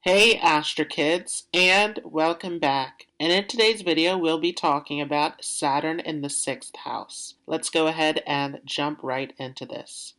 Hey Astro Kids, and welcome back. And in today's video, we'll be talking about Saturn in the 6th house. Let's go ahead and jump right into this.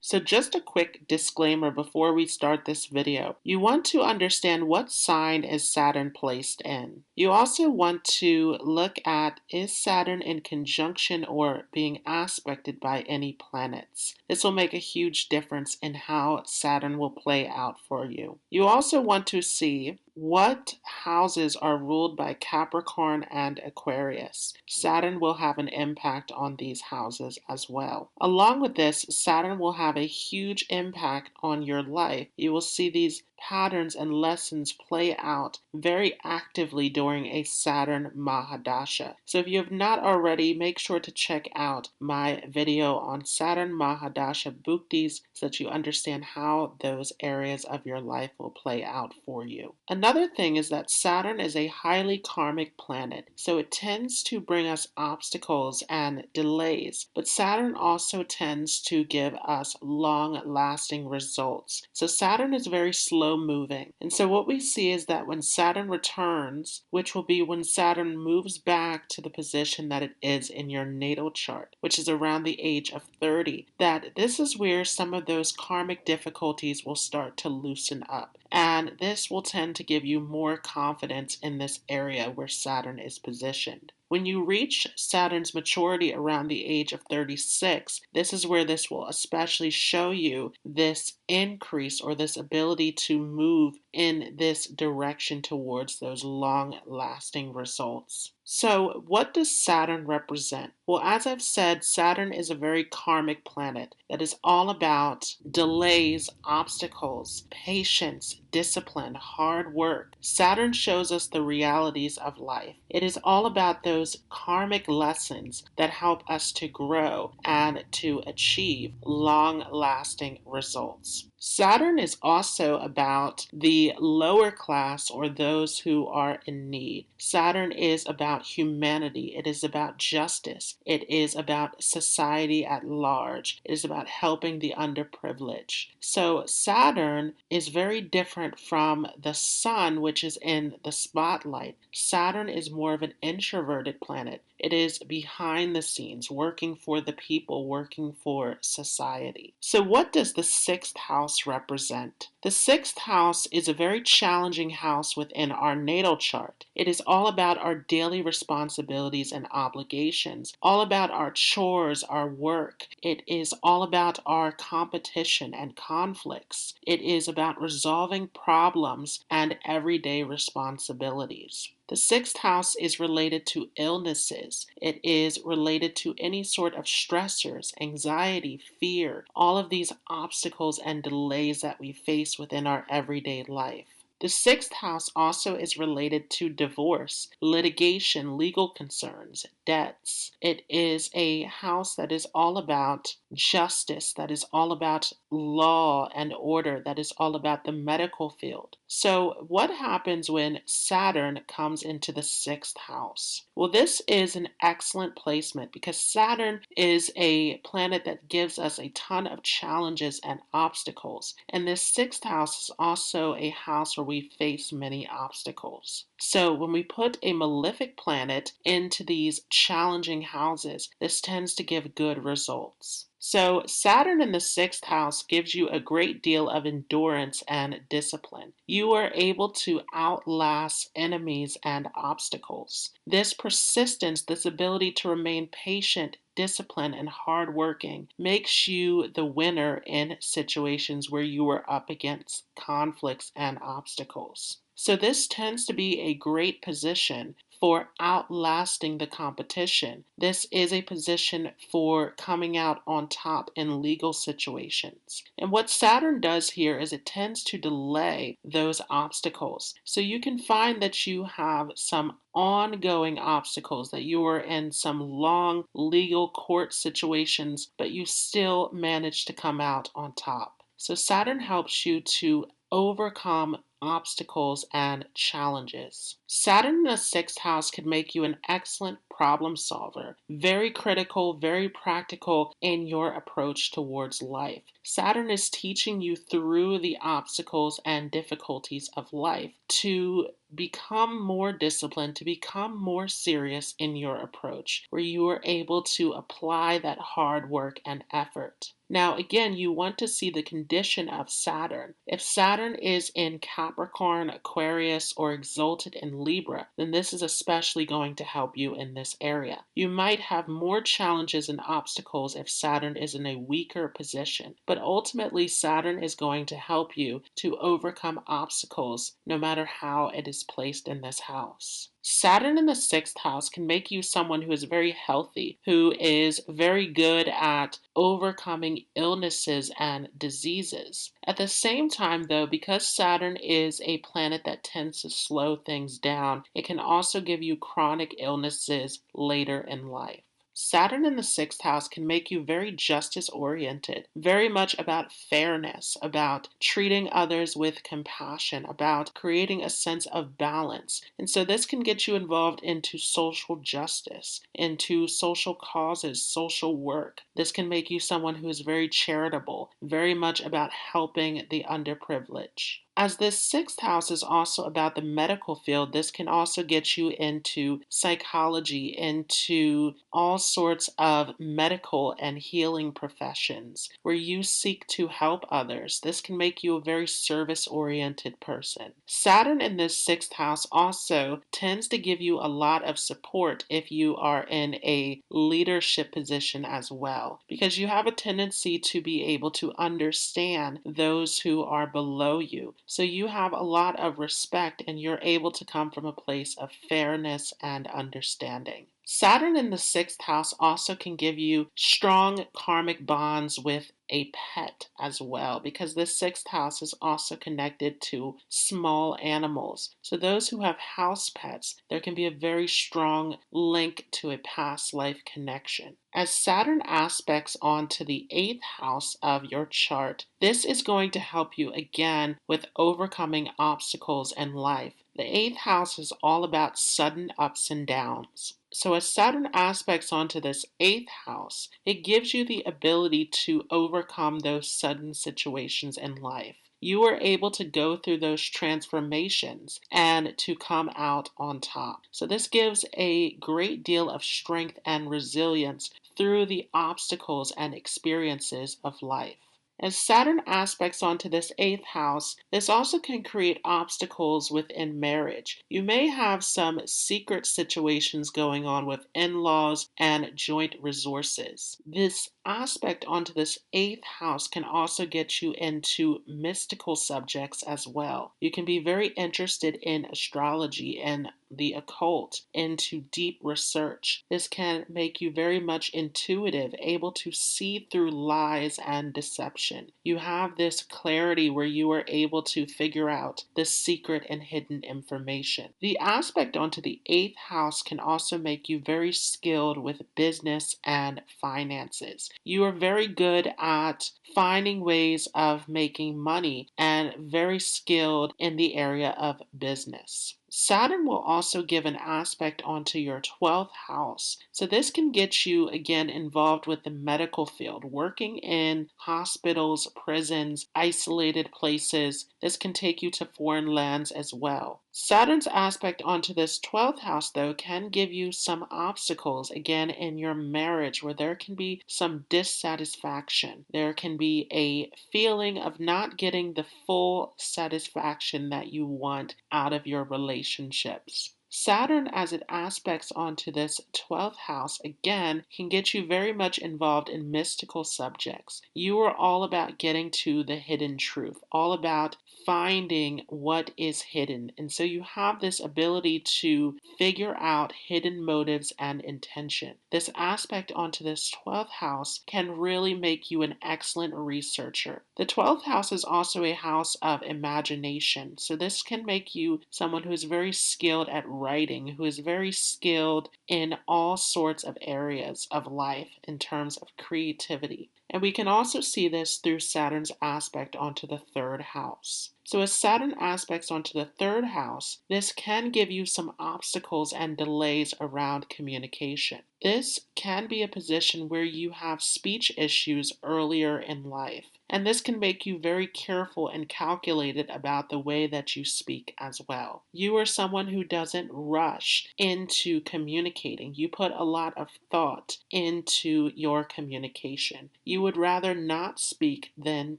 So just a quick disclaimer before we start this video. You want to understand what sign is Saturn placed in. You also want to look at, is Saturn in conjunction or being aspected by any planets? This will make a huge difference in how Saturn will play out for you. You also want to see what houses are ruled by Capricorn and Aquarius. Saturn will have an impact on these houses as well. Along with this, Saturn will have a huge impact on your life. You will see these patterns and lessons play out very actively during a Saturn Mahadasha. So if you have not already, make sure to check out my video on Saturn Mahadasha Bhuktis so that you understand how those areas of your life will play out for you. Another thing is that Saturn is a highly karmic planet, so it tends to bring us obstacles and delays, but Saturn also tends to give us long-lasting results. So Saturn is very slow moving. And so what we see is that when Saturn returns, which will be when Saturn moves back to the position that it is in your natal chart, which is around the age of 30, that this is where some of those karmic difficulties will start to loosen up. And this will tend to give you more confidence in this area where Saturn is positioned. When you reach Saturn's maturity around the age of 36, this is where this will especially show you this increase or this ability to move in this direction towards those long-lasting results. So, what does Saturn represent? Well, as I've said, Saturn is a very karmic planet that is all about delays, obstacles, patience, discipline, hard work. Saturn shows us the realities of life. It is all about those karmic lessons that help us to grow and to achieve long-lasting results. Saturn is also about the lower class or those who are in need. Saturn is about humanity. It is about justice. It is about society at large. It is about helping the underprivileged. So Saturn is very different from the Sun, which is in the spotlight. Saturn is more of an introverted planet. It is behind the scenes, working for the people, working for society. So what does the 6th house represent? The 6th house is a very challenging house within our natal chart. It is all about our daily responsibilities and obligations, all about our chores, our work. It is all about our competition and conflicts. It is about resolving problems and everyday responsibilities. The 6th house is related to illnesses. It is related to any sort of stressors, anxiety, fear, all of these obstacles and delays that we face within our everyday life. The 6th house also is related to divorce, litigation, legal concerns, debts. It is a house that is all about justice, that is all about law and order, that is all about the medical field. So what happens when Saturn comes into the 6th house? Well, this is an excellent placement because Saturn is a planet that gives us a ton of challenges and obstacles. And this 6th house is also a house where we face many obstacles. So when we put a malefic planet into these challenging houses, this tends to give good results. So Saturn in the 6th house gives you a great deal of endurance and discipline. You are able to outlast enemies and obstacles. This persistence, this ability to remain patient, disciplined, and hardworking makes you the winner in situations where you are up against conflicts and obstacles. So this tends to be a great position for outlasting the competition. This is a position for coming out on top in legal situations. And what Saturn does here is it tends to delay those obstacles. So you can find that you have some ongoing obstacles, that you are in some long legal court situations, but you still manage to come out on top. So Saturn helps you to overcome obstacles and challenges. Saturn in the sixth house could make you an excellent problem solver, very critical, very practical in your approach towards life. Saturn is teaching you through the obstacles and difficulties of life to become more disciplined, to become more serious in your approach, where you are able to apply that hard work and effort. Now, again, you want to see the condition of Saturn. If Saturn is in Capricorn, Aquarius, or exalted in Libra, then this is especially going to help you in this area. You might have more challenges and obstacles if Saturn is in a weaker position, but ultimately Saturn is going to help you to overcome obstacles no matter how it is placed in this house. Saturn in the sixth house can make you someone who is very healthy, who is very good at overcoming illnesses and diseases. At the same time, though, because Saturn is a planet that tends to slow things down, it can also give you chronic illnesses later in life. Saturn in the sixth house can make you very justice oriented, very much about fairness, about treating others with compassion, about creating a sense of balance. And so this can get you involved into social justice, into social causes, social work. This can make you someone who is very charitable, very much about helping the underprivileged. As this sixth house is also about the medical field, this can also get you into psychology, into all sorts of medical and healing professions where you seek to help others. This can make you a very service-oriented person. Saturn in this sixth house also tends to give you a lot of support if you are in a leadership position as well, because you have a tendency to be able to understand those who are below you. So you have a lot of respect and you're able to come from a place of fairness and understanding. Saturn in the sixth house also can give you strong karmic bonds with a pet as well, because this sixth house is also connected to small animals. So those who have house pets, there can be a very strong link to a past life connection. As Saturn aspects onto the eighth house of your chart, this is going to help you again with overcoming obstacles in life. The eighth house is all about sudden ups and downs. So as Saturn aspects onto this eighth house, it gives you the ability to overcome those sudden situations in life. You are able to go through those transformations and to come out on top. So this gives a great deal of strength and resilience through the obstacles and experiences of life. As Saturn aspects onto this eighth house, this also can create obstacles within marriage. You may have some secret situations going on with in-laws and joint resources. This aspect onto this eighth house can also get you into mystical subjects as well. You can be very interested in astrology and the occult, into deep research. This can make you very much intuitive, able to see through lies and deception. You have this clarity where you are able to figure out the secret and hidden information. The aspect onto the eighth house can also make you very skilled with business and finances. You are very good at finding ways of making money and very skilled in the area of business. Saturn will also give an aspect onto your 12th house. So this can get you again involved with the medical field, working in hospitals, prisons, isolated places. This can take you to foreign lands as well. Saturn's aspect onto this 12th house, though, can give you some obstacles, again, in your marriage where there can be some dissatisfaction. There can be a feeling of not getting the full satisfaction that you want out of your relationships. Saturn, as it aspects onto this 12th house, again, can get you very much involved in mystical subjects. You are all about getting to the hidden truth, all about finding what is hidden. And so you have this ability to figure out hidden motives and intention. This aspect onto this 12th house can really make you an excellent researcher. The 12th house is also a house of imagination. So this can make you someone who is very skilled at writing, who is very skilled in all sorts of areas of life in terms of creativity. And we can also see this through Saturn's aspect onto the third house. So as Saturn aspects onto the third house, this can give you some obstacles and delays around communication. This can be a position where you have speech issues earlier in life. And this can make you very careful and calculated about the way that you speak as well. You are someone who doesn't rush into communicating. You put a lot of thought into your communication. You would rather not speak than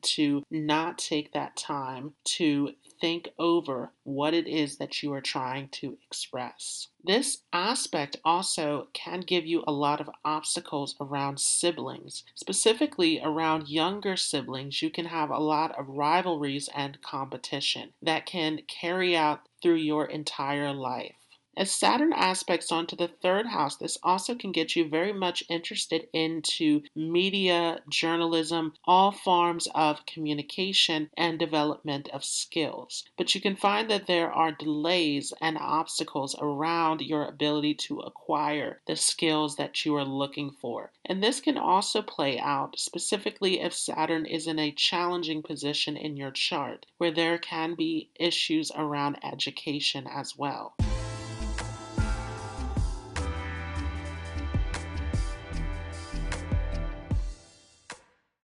to not take that time to think over what it is that you are trying to express. This aspect also can give you a lot of obstacles around siblings. Specifically around younger siblings, you can have a lot of rivalries and competition that can carry out through your entire life. As Saturn aspects onto the third house, this also can get you very much interested into media, journalism, all forms of communication and development of skills. But you can find that there are delays and obstacles around your ability to acquire the skills that you are looking for. And this can also play out specifically if Saturn is in a challenging position in your chart, where there can be issues around education as well.